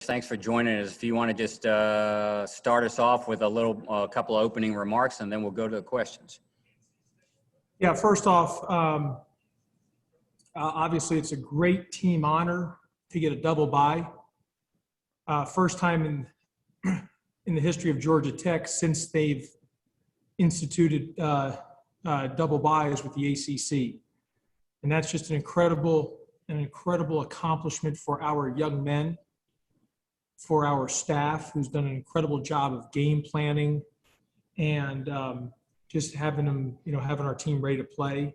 Thanks for joining us. If you want to just start us off with a couple of opening remarks, and then we'll go to the questions. Yeah, first off, obviously it's a great team honor to get a double bye. First time in the history of Georgia Tech since they've instituted double byes with the ACC. And that's just an incredible accomplishment for our young men, for our staff, who's done an incredible job of game planning and just having them, having our team ready to play.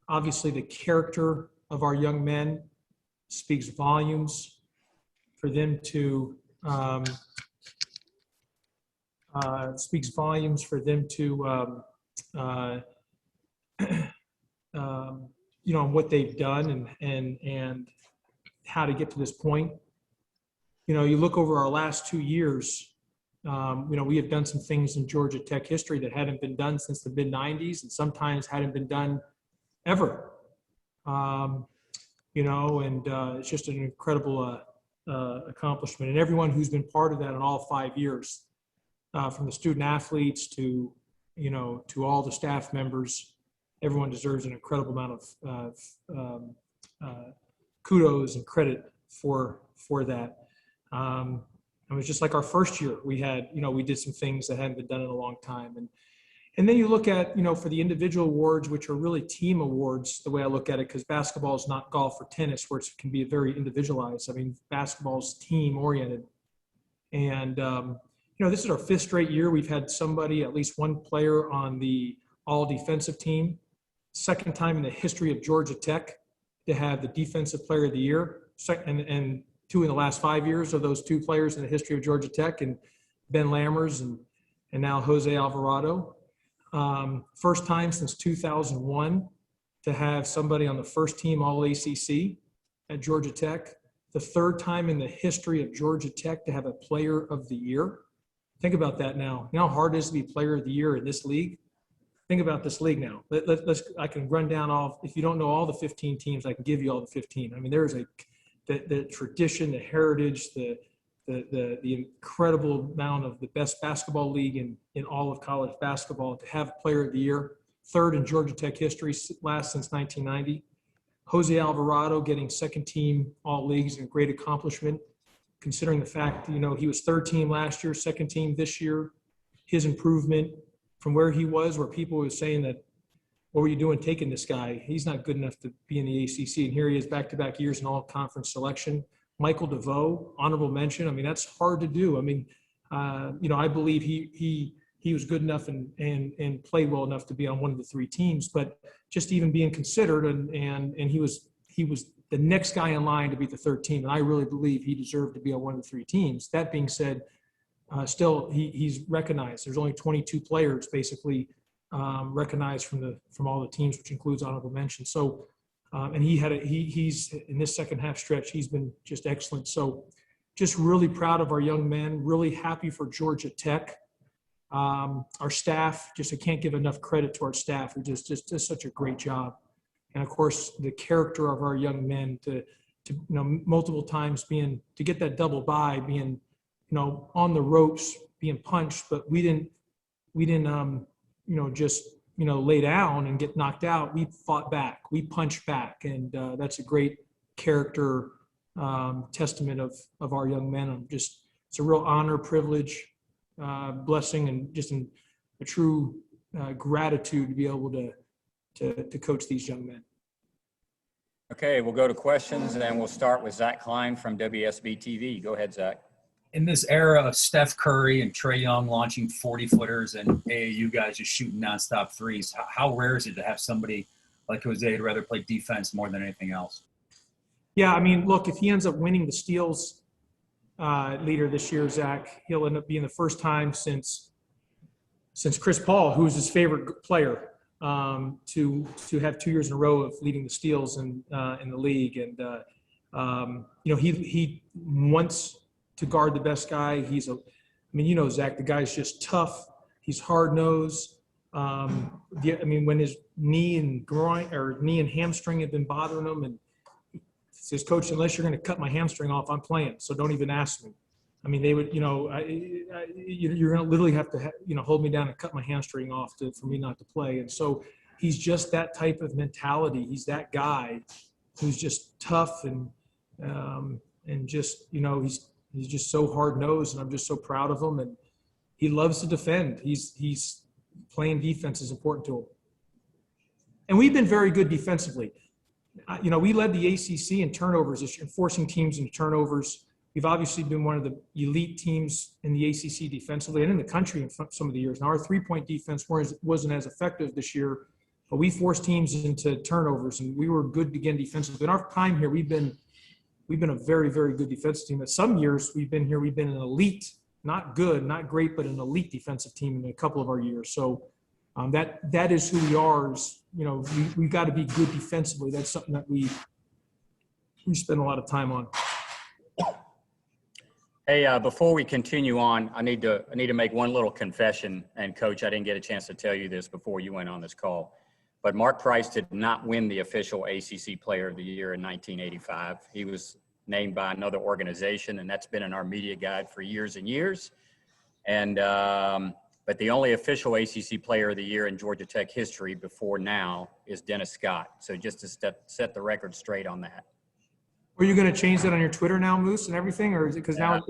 Obviously, the character of our young men speaks volumes for them to on what they've done and how to get to this point. You look over our last 2 years, we have done some things in Georgia Tech history that hadn't been done since the mid-90s and sometimes hadn't been done ever. It's just an incredible accomplishment. And everyone who's been part of that in all 5 years, from the student athletes to all the staff members, everyone deserves an incredible amount of kudos and credit for that. It was just like our first year. We had, we did some things that hadn't been done in a long time. And then you look at, for the individual awards, which are really team awards, the way I look at it, because basketball is not golf or tennis, where it can be very individualized. I mean, basketball is team oriented. And, this is our 5th straight year. We've had somebody, at least one player on the all defensive team. 2nd time in the history of Georgia Tech to have the defensive player of the year. And 2 in the last 5 years of those 2 players in the history of Georgia Tech, and Ben Lammers and now Jose Alvarado. First time since 2001 to have somebody on the first team all ACC at Georgia Tech. The 3rd time in the history of Georgia Tech to have a player of the year. Think about that now. You know how hard it is to be player of the year in this league? Think about this league now. I can run down if you don't know all the 15 teams, I can give you all the 15. I mean, there's the tradition, the heritage, the incredible amount of the best basketball league in all of college basketball to have player of the year. 3rd in Georgia Tech history, last since 1990. Jose Alvarado getting 2nd team all leagues, a great accomplishment, considering the fact, he was 3rd team last year, 2nd team this year. His improvement from where he was, where people were saying that, what were you doing taking this guy? He's not good enough to be in the ACC. And here he is back-to-back years in all-conference selection. Michael DeVoe, honorable mention. I mean, that's hard to do. I mean, I believe he was good enough and played well enough to be on one of the 3 teams. But just even being considered, and he was the next guy in line to be the 3rd team. And I really believe he deserved to be on one of the 3 teams. That being said, still he's recognized. There's only 22 players basically recognized from all the teams, which includes honorable mention. So, and he's in this second half stretch, he's been just excellent. So just really proud of our young men, really happy for Georgia Tech. Our staff, I can't give enough credit to our staff who just does such a great job. And of course, the character of our young men to multiple times to get that double bye, being, on the ropes, being punched, but we didn't just lay down and get knocked out. We fought back, we punched back, and that's a great character testament of our young men. It's a real honor, privilege, blessing, and just a true gratitude to be able to coach these young men. Okay, we'll go to questions, and we'll start with Zach Klein from WSB TV. Go ahead, Zach. In this era of Steph Curry and Trae Young launching 40-footers and AAU guys just shooting nonstop threes, how rare is it to have somebody like Jose who'd rather play defense more than anything else? Yeah, I mean, look, if he ends up winning the steals leader this year, Zach, he'll end up being the first time since Chris Paul, who was his favorite player, to have 2 years in a row of leading the steals in the league. And he wants to guard the best guy. Zach, the guy's just tough. He's hard-nosed. When his knee and hamstring have been bothering him, and he says, "Coach, unless you're going to cut my hamstring off, I'm playing. So don't even ask me." I mean, they would, you're going to literally have to, hold me down and cut my hamstring off for me not to play. And so he's just that type of mentality. He's that guy who's just tough and just, he's just so hard nosed, and I'm just so proud of him. And he loves to defend. He's playing defense is important to him. And we've been very good defensively. We led the ACC in turnovers this year, forcing teams into turnovers. We've obviously been one of the elite teams in the ACC defensively and in the country in some of the years. Now, our three-point defense wasn't as effective this year, but we forced teams into turnovers, and we were good again defensively. In our time here, we've been a very, very good defensive team. At some years we've been an elite, not good, not great, but an elite defensive team in a couple of our years. So that is who we are. We've got to be good defensively. That's something that we spend a lot of time on. Hey, before we continue on, I need to make one little confession. And Coach, I didn't get a chance to tell you this before you went on this call, but Mark Price did not win the official ACC Player of the Year in 1985. He was named by another organization, and that's been in our media guide for years and years. And but the only official ACC Player of the Year in Georgia Tech history before now is Dennis Scott. So just to set the record straight on that. Are you going to change that on your Twitter now, Moose, and everything, or is it because now?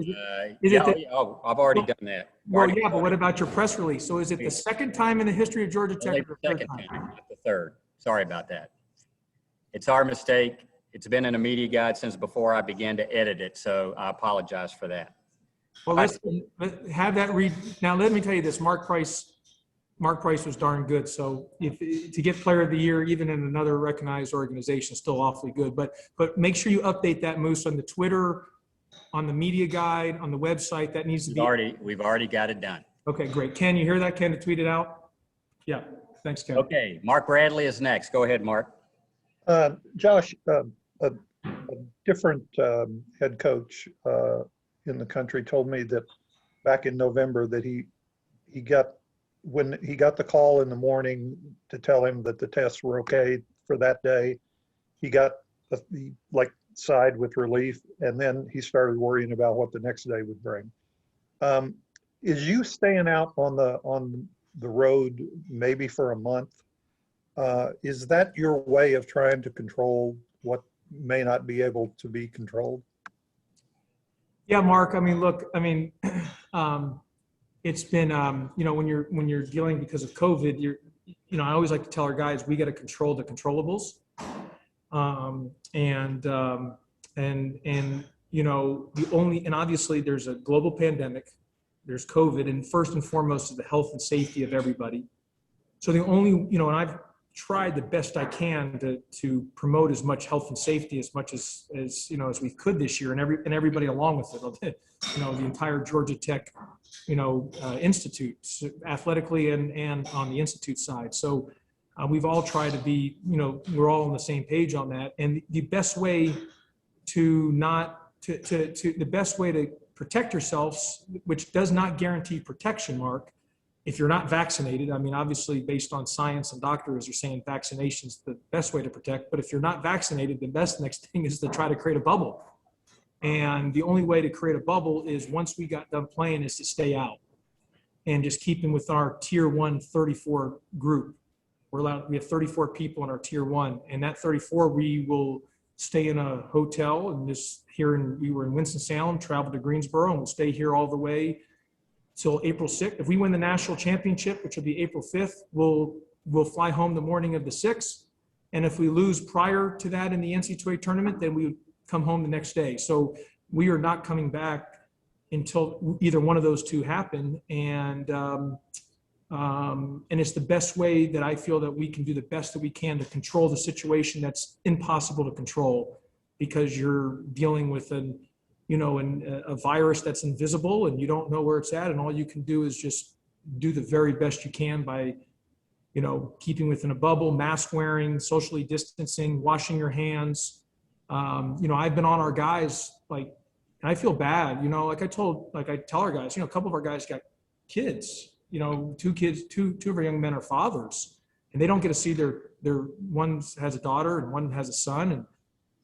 I've already done that. But what about your press release? So is it the second time in the history of Georgia Tech? The second time, not the third. Sorry about that. It's our mistake. It's been in a media guide since before I began to edit it, so I apologize for that. Well, let's have that read. Now, let me tell you this: Mark Price was darn good. So to get Player of the Year, even in another recognized organization, is still awfully good. But make sure you update that, Moose, on the Twitter, on the media guide, on the website. That needs to be. We've already got it done. Okay, great. Ken, you hear that? Ken, to tweet it out. Yeah, thanks, Ken. Okay, Mark Bradley is next. Go ahead, Mark. Josh, a different head coach in the country told me that back in November that when he got the call in the morning to tell him that the tests were okay for that day, he got sighed with relief, and then he started worrying about what the next day would bring. Is you staying out on the road maybe for a month? Is that your way of trying to control what may not be able to be controlled? Yeah, Mark. I mean, look. I mean, it's been when you're dealing because of COVID. I always like to tell our guys we got to control the controllables, and obviously there's a global pandemic, there's COVID, and first and foremost is the health and safety of everybody. So the only and I've tried the best I can to promote as much health and safety as much as we could this year, and everybody along with it, the entire Georgia Tech institute, athletically and on the institute side. So we've all tried to be, we're all on the same page on that. And the best way the best way to protect yourselves, which does not guarantee protection, Mark, if you're not vaccinated. I mean, obviously, based on science and doctors are saying vaccination's the best way to protect. But if you're not vaccinated, the next thing is to try to create a bubble. And the only way to create a bubble is once we got done playing is to stay out and just keeping with our tier 1 34 group. We have 34 people in our tier 1, and that 34, we will stay in a hotel and we were in Winston-Salem, traveled to Greensboro, and we'll stay here all the way till April 6th. If we win the national championship, which will be April 5th, we'll fly home the morning of the 6th. And if we lose prior to that in the NCAA tournament, then we would come home the next day. So we are not coming back until either one of those two happen. And it's the best way that I feel that we can do the best that we can to control the situation that's impossible to control, because you're dealing with a virus that's invisible and you don't know where it's at, and all you can do is just do the very best you can by, keeping within a bubble, mask wearing, socially distancing, washing your hands. I've been on our guys, and I feel bad, I tell our guys, a couple of our guys got kids, two of our young men are fathers, and they don't get to see their one has a daughter and one has a son,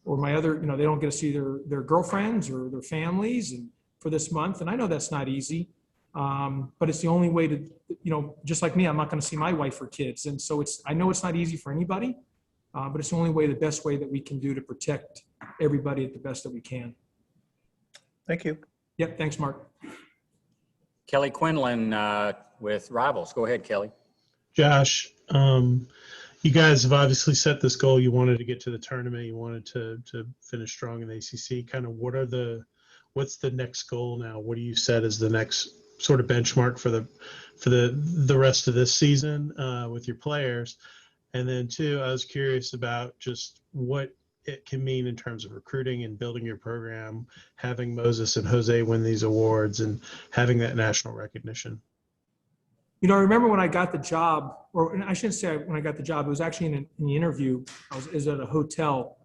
or my other, they don't get to see their girlfriends or their families. And for this month. And I know that's not easy, but it's the only way to, just like me, I'm not going to see my wife or kids. And so I know it's not easy for anybody, but it's the only way, the best way that we can do to protect everybody at the best that we can. Thank you. Yep. Thanks, Mark. Kelly Quinlan with Rivals. Go ahead, Kelly. Josh, you guys have obviously set this goal. You wanted to get to the tournament. You wanted to finish strong in the ACC. Kind of what's the next goal now? What do you set as the next sort of benchmark for the rest of this season with your players? And then two, I was curious about just what it can mean in terms of recruiting and building your program, having Moses and Jose win these awards and having that national recognition. I remember when I got the job, or I shouldn't say when I got the job, it was actually in the interview. I was at a hotel,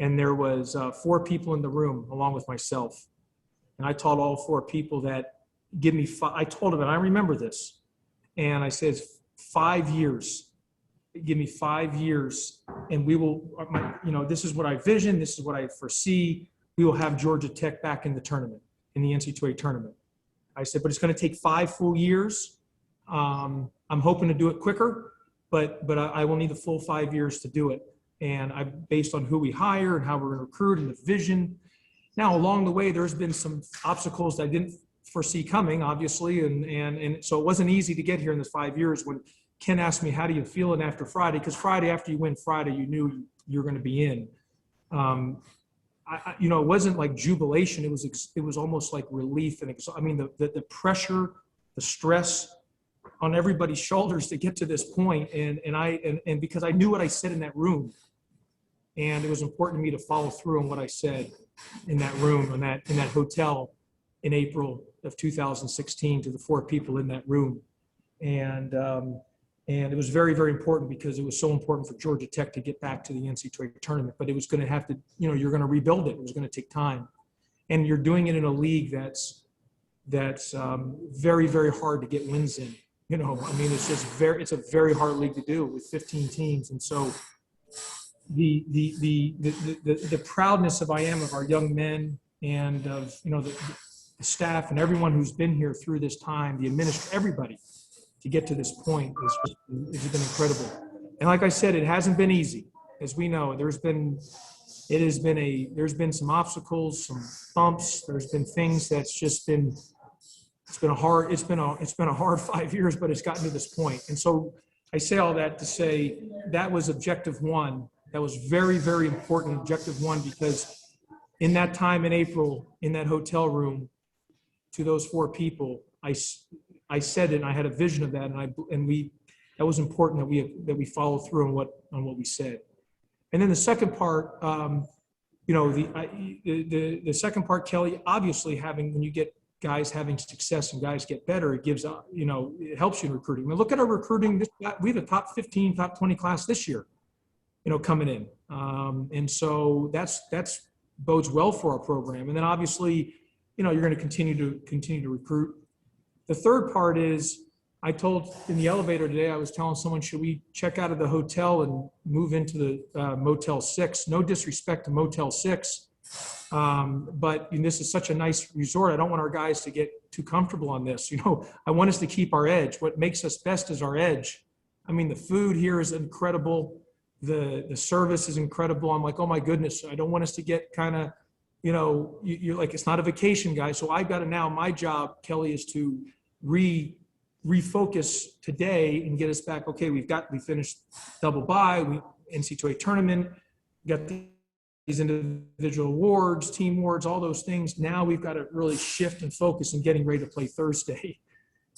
and there was 4 people in the room along with myself. And I told all 4 people that I told them, and I remember this, and I said, 5 years. Give me 5 years, and we will, this is what I vision, this is what I foresee. We will have Georgia Tech back in the tournament, in the NCAA tournament. I said, but it's going to take 5 full years. I'm hoping to do it quicker, but I will need the full 5 years to do it. And based on who we hire and how we're going to recruit and the vision. Now, along the way, there's been some obstacles that I didn't foresee coming, obviously, and so it wasn't easy to get here in the 5 years. When Ken asked me, how do you feel in after Friday? Because Friday, after you win Friday, you knew you were going to be in. It wasn't like jubilation. It was almost like relief. And the pressure, the stress on everybody's shoulders to get to this point. And because I knew what I said in that room, and it was important to me to follow through on what I said in that room, in that hotel in April of 2016 to the 4 people in that room. And it was very, very important because it was so important for Georgia Tech to get back to the NCAA tournament. But it was going to have to, you're going to rebuild it. It was going to take time. And you're doing it in a league that's very, very hard to get wins in. It's a very hard league to do with 15 teams. And so the proudness of our young men and of, the staff and everyone who's been here through this time, everybody, to get to this point has been incredible. And like I said, it hasn't been easy. As we know, there's been some obstacles, some bumps. There's been things that's just been, it's been a hard 5 years, but it's gotten to this point. And so I say all that to say that was objective one. That was very, very important, objective one, because in that time in April, in that hotel room, to those 4 people, I said it, and I had a vision of that, that was important that we follow through on what we said. And then the second part, the second part, Kelly, obviously when you get guys having success and guys get better, it gives, it helps you in recruiting. I mean, look at our recruiting. We have a top 15, top 20 class this year, coming in. And so that's bodes well for our program. And then obviously, you're going to continue to recruit. The third part is, I told in the elevator today, I was telling someone, should we check out of the hotel and move into the Motel 6? No disrespect to Motel 6, but this is such a nice resort. I don't want our guys to get too comfortable on this. I want us to keep our edge. What makes us best is our edge. The food here is incredible. The service is incredible. I'm like, oh my goodness, I don't want us to get kind of, you're like, it's not a vacation, guys. So I've got to now, my job, Kelly, is to refocus today and get us back. Okay, we finished double bye, NCAA tournament, got these individual awards, team awards, all those things. Now we've got to really shift and focus and getting ready to play Thursday.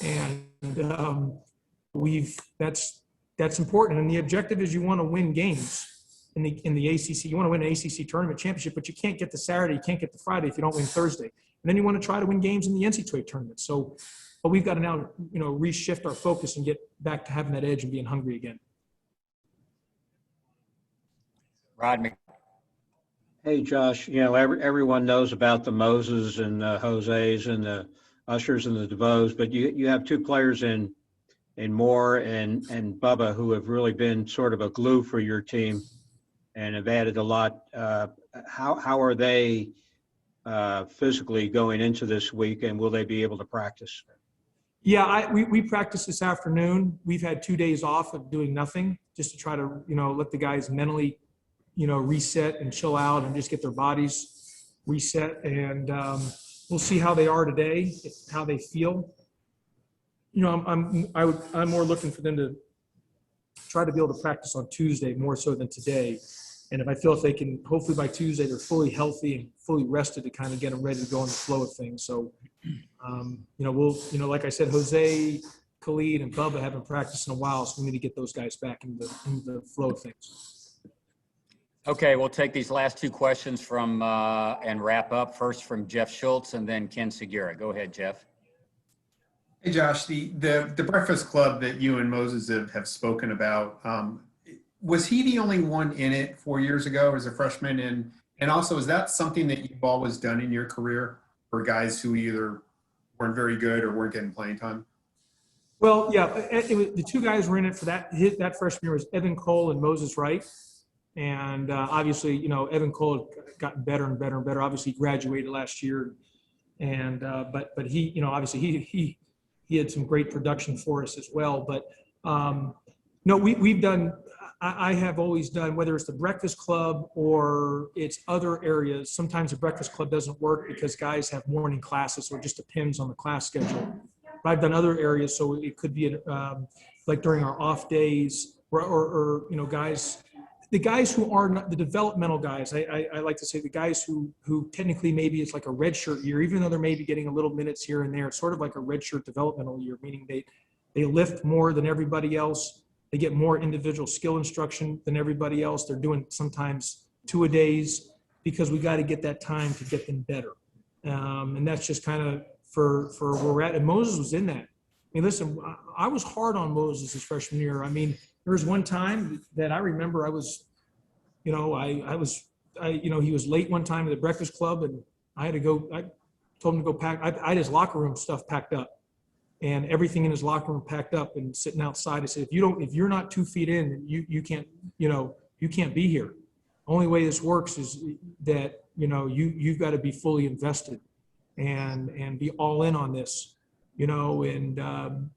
And that's important. And the objective is you want to win games in the ACC. You want to win an ACC tournament championship, but you can't get to Saturday, you can't get to Friday if you don't win Thursday. And then you want to try to win games in the NCAA tournament. So, but we've got to now, reshift our focus and get back to having that edge and being hungry again. Rodney. Hey, Josh, everyone knows about the Moses and the Jose's and the Ushers and the DeVoes, but you have 2 players in Moore and Bubba who have really been sort of a glue for your team and have added a lot. How are they physically going into this week, and will they be able to practice? Yeah, we practiced this afternoon. We've had 2 days off of doing nothing just to try to, let the guys mentally, reset and chill out and just get their bodies reset. And we'll see how they are today, how they feel. I'm more looking for them to try to be able to practice on Tuesday more so than today. And if they can, hopefully by Tuesday, they're fully healthy and fully rested to kind of get them ready to go in the flow of things. So, like I said, Jose, Khalid, and Bubba haven't practiced in a while, so we need to get those guys back into the flow of things. Okay, we'll take these last two questions from and wrap up. First from Jeff Schultz and then Ken Segura. Go ahead, Jeff. Hey, Josh, the Breakfast Club that you and Moses have spoken about, was he the only one in it 4 years ago as a freshman? And also, is that something that you've always done in your career for guys who either weren't very good or weren't getting playing time? Well, yeah, the two guys were in it for that freshman year was Evan Cole and Moses Wright. And obviously, Evan Cole had gotten better and better and better. Obviously, he graduated last year. And but he, obviously he had some great production for us as well. But no, we've done, I have always done, whether it's the Breakfast Club or it's other areas. Sometimes the Breakfast Club doesn't work because guys have morning classes, so it just depends on the class schedule. But I've done other areas, so it could be like during our off days or guys. The guys who are not the developmental guys, I like to say the guys who technically maybe it's like a redshirt year, even though they're maybe getting a little minutes here and there. It's sort of like a redshirt developmental year, meaning they lift more than everybody else. They get more individual skill instruction than everybody else. They're doing sometimes 2-a-days because we got to get that time to get them better. And that's just kind of for where we're at. And Moses was in that. I mean, listen, I was hard on Moses his freshman year. I mean, there was one time that I remember I was, he was late one time at the Breakfast Club and I had to go, I told him to go pack. I had his locker room stuff packed up and everything in his locker room packed up and sitting outside. I said, if you're not 2 feet in, then you can't, you can't be here. Only way this works is that, you've got to be fully invested and be all in on this. I'm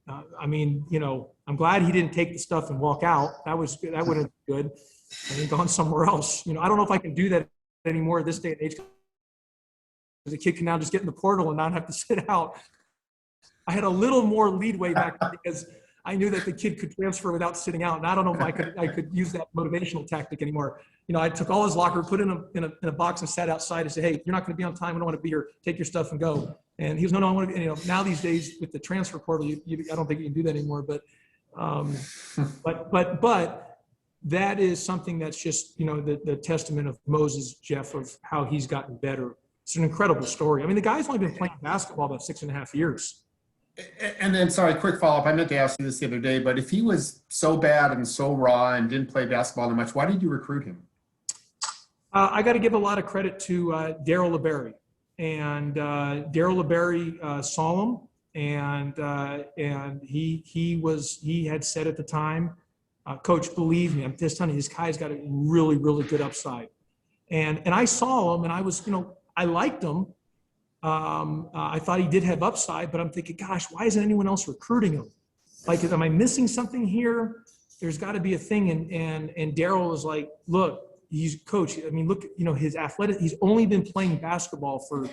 glad he didn't take the stuff and walk out. That would have been good. And then gone somewhere else. I don't know if I can do that anymore at this day and age. The kid can now just get in the portal and not have to sit out. I had a little more leadway back then because I knew that the kid could transfer without sitting out. And I don't know if I could use that motivational tactic anymore. I took all his locker, put it in a box and sat outside and said, hey, you're not going to be on time. I don't want to be here. Take your stuff and go. And he was, no, I want to be, now these days with the transfer portal, I don't think you can do that anymore. But that is something that's just, the testament of Moses, Jeff, of how he's gotten better. It's an incredible story. I mean, the guy's only been playing basketball about 6.5 years. And then, sorry, quick follow-up. I meant to ask you this the other day, but if he was so bad and so raw and didn't play basketball that much, why did you recruit him? I got to give a lot of credit to Daryl LeBerry. And Daryl LeBerry saw him, and he had said at the time, Coach, believe me, I'm just telling you, this guy's got a really, really good upside. And I saw him, and I was, I liked him. I thought he did have upside, but I'm thinking, gosh, why isn't anyone else recruiting him? Like, am I missing something here? There's got to be a thing. And Daryl was like, look, he's coach. I mean, look, his athletic, he's only been playing basketball for,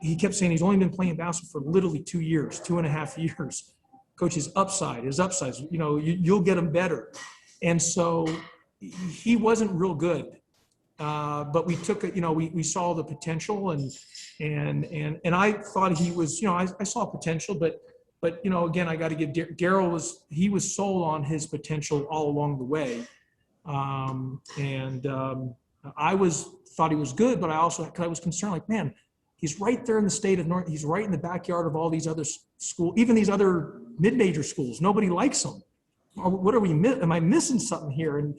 he kept saying he's only been playing basketball for literally 2 years, 2.5 years. Coach, his upsides, you'll get him better. And so he wasn't real good. But we took it, we saw the potential and I thought he was, I saw potential, but again, I got to give Daryl he was sold on his potential all along the way. I thought he was good, but I was concerned, like, man, he's right there in the state of North. He's right in the backyard of all these other schools, even these other mid-major schools. Nobody likes him. What are we? Am I missing something here?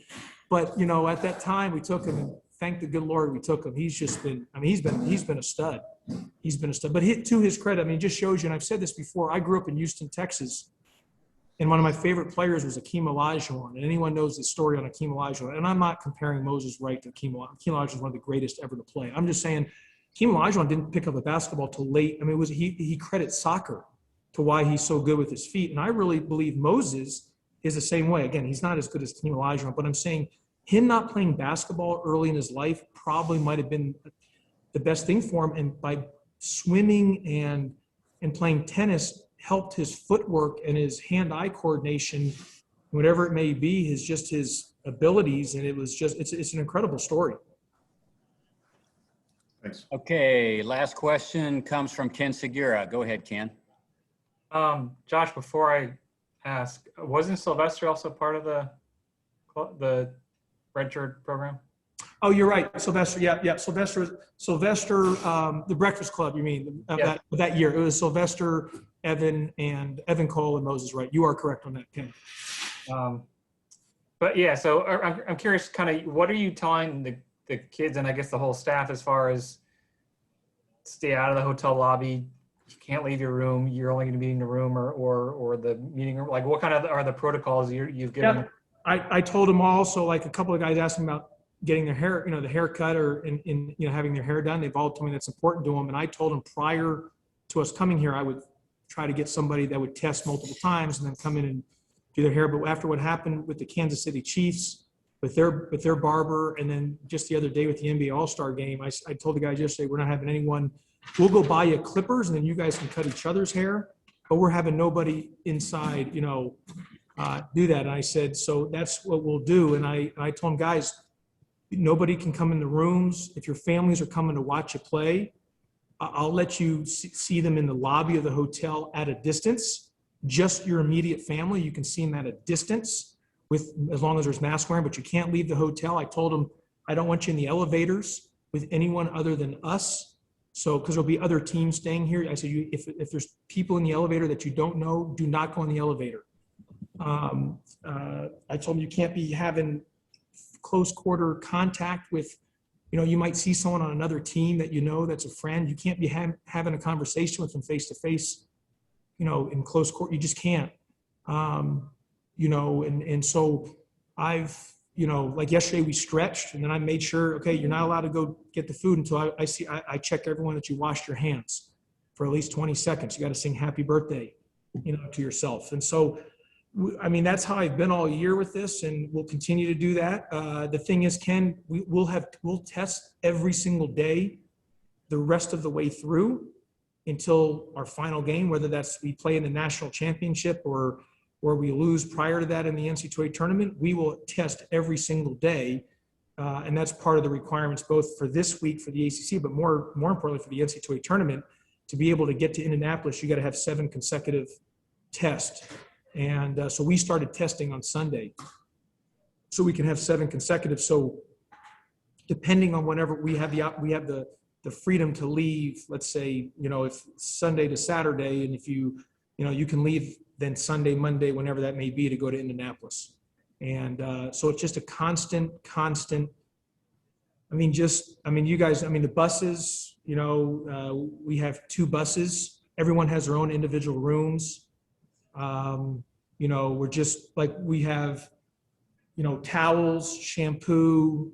But at that time we took him, and thank the good Lord we took him. He's just been. I mean, he's been a stud. He's been a stud. But to his credit, I mean, it just shows you. And I've said this before. I grew up in Houston, Texas. And one of my favorite players was Akeem Olajuwon. And anyone knows the story on Akeem Olajuwon. And I'm not comparing Moses Wright to Akeem Olajuwon. Akeem Olajuwon is one of the greatest ever to play. I'm just saying Olajuwon didn't pick up a basketball till late. I mean, he credits soccer to why he's so good with his feet. And I really believe Moses is the same way. Again, he's not as good as Hakeem Olajuwon, but I'm saying him not playing basketball early in his life probably might have been the best thing for him. And by swimming and playing tennis helped his footwork and his hand-eye coordination, whatever it may be, his abilities. And it's an incredible story. Thanks. Okay, last question comes from Ken Segura. Go ahead, Ken. Josh, before I ask, wasn't Sylvester also part of the redshirt program? Oh, you're right. Sylvester. Yeah. Sylvester, the Breakfast Club, you mean, Yeah. that year. It was Sylvester, Evan Cole, and Moses Wright. You are correct on that, Ken. But yeah, so I'm curious, kind of, what are you telling the kids and I guess the whole staff as far as stay out of the hotel lobby? You can't leave your room. You're only going to be in the room or the meeting room. Like, what kind of are the protocols you've given? Yeah, I told them all. So like a couple of guys asked me about getting their hair, the haircut or having their hair done. They've all told me that's important to them. And I told them prior to us coming here, I would try to get somebody that would test multiple times and then come in and do their hair. But after what happened with the Kansas City Chiefs, with their barber, and then just the other day with the NBA All-Star game, I told the guys yesterday, we're not having anyone. We'll go buy you clippers and then you guys can cut each other's hair, but we're having nobody inside, do that. And I said, so that's what we'll do. And I told them, guys, nobody can come in the rooms. If your families are coming to watch you play, I'll let you see them in the lobby of the hotel at a distance. Just your immediate family, you can see them at a distance as long as there's mask wearing, but you can't leave the hotel. I told them, I don't want you in the elevators with anyone other than us. So, because there'll be other teams staying here. I said, if there's people in the elevator that you don't know, do not go in the elevator. I told them you can't be having close quarter contact with, you might see someone on another team that that's a friend. You can't be having a conversation with them face to face, in close court. You just can't. And so I've, like yesterday we stretched and then I made sure, okay, you're not allowed to go get the food until I check everyone that you washed your hands for at least 20 seconds. You got to sing happy birthday, to yourself. And so, that's how I've been all year with this, and we'll continue to do that. The thing is, Ken, we'll test every single day the rest of the way through until our final game, whether that's we play in the national championship or we lose prior to that in the NCAA tournament. We will test every single day. And that's part of the requirements, both for this week for the ACC, but more importantly for the NCAA tournament. To be able to get to Indianapolis, you got to have 7 consecutive tests. And so we started testing on Sunday so we can have 7 consecutive. So depending on whenever we have the freedom to leave, let's say, if Sunday to Saturday, and if you can leave then Sunday, Monday, whenever that may be, to go to Indianapolis. And so it's just a constant, you guys, the buses, we have 2 buses. Everyone has their own individual rooms. We're just like, we have, towels, shampoo,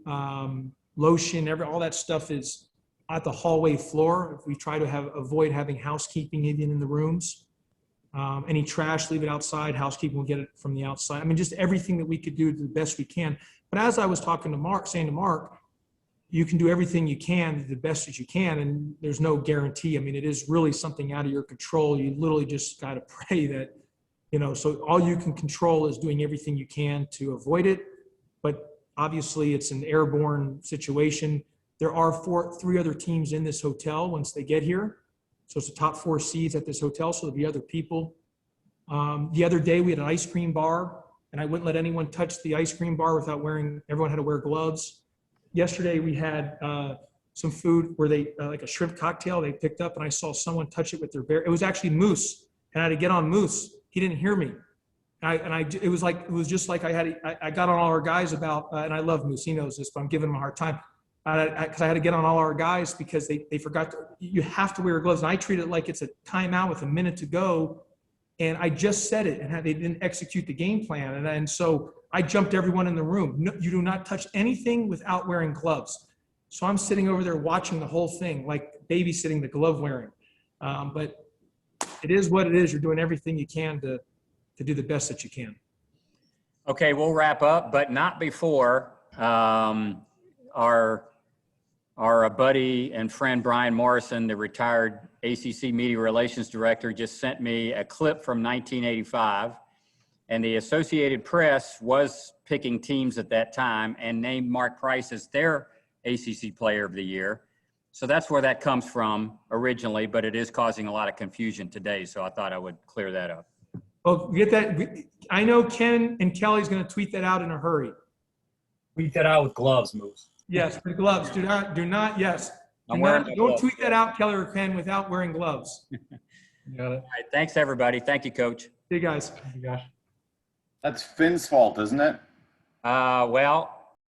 lotion, all that stuff is at the hallway floor. If we try to avoid having housekeeping even in the rooms. Any trash, leave it outside. Housekeeping will get it from the outside. Just everything that we could do the best we can. But as I was talking to Mark, you can do everything you can, the best that you can, and there's no guarantee. It is really something out of your control. You literally just got to pray that, so all you can control is doing everything you can to avoid it. But obviously it's an airborne situation. There are 3 other teams in this hotel once they get here. So it's the top 4 seeds at this hotel, so there'll be other people. The other day we had an ice cream bar, and I wouldn't let anyone touch the ice cream bar without everyone had to wear gloves. Yesterday we had some food where they, like a shrimp cocktail they picked up, and I saw someone touch it with their bare. It was actually Moose, and I had to get on Moose. He didn't hear me. It was just like I got on all our guys about, and I love Moose, he knows this, but I'm giving him a hard time. Because I had to get on all our guys because they forgot you have to wear gloves. And I treat it like it's a timeout with a minute to go. And I just said it, and they didn't execute the game plan. And so I jumped everyone in the room. No, you do not touch anything without wearing gloves. So I'm sitting over there watching the whole thing, like babysitting the glove wearing. But it is what it is. You're doing everything you can to do the best that you can. Okay, we'll wrap up, but not before our buddy and friend Brian Morrison, the retired ACC Media Relations Director, just sent me a clip from 1985. And the Associated Press was picking teams at that time and named Mark Price as their ACC Player of the Year. So that's where that comes from originally, but it is causing a lot of confusion today. So I thought I would clear that up. Oh, get that. I know Ken and Kelly's going to tweet that out in a hurry. Tweet that out with gloves, Moose. Yes, the gloves. Do not, yes. Don't tweet that out, Kelly or Ken, without wearing gloves. Got it. All right, thanks, everybody. Thank you, Coach. See you guys. Thank you, Josh. That's Finn's fault, isn't it? Well,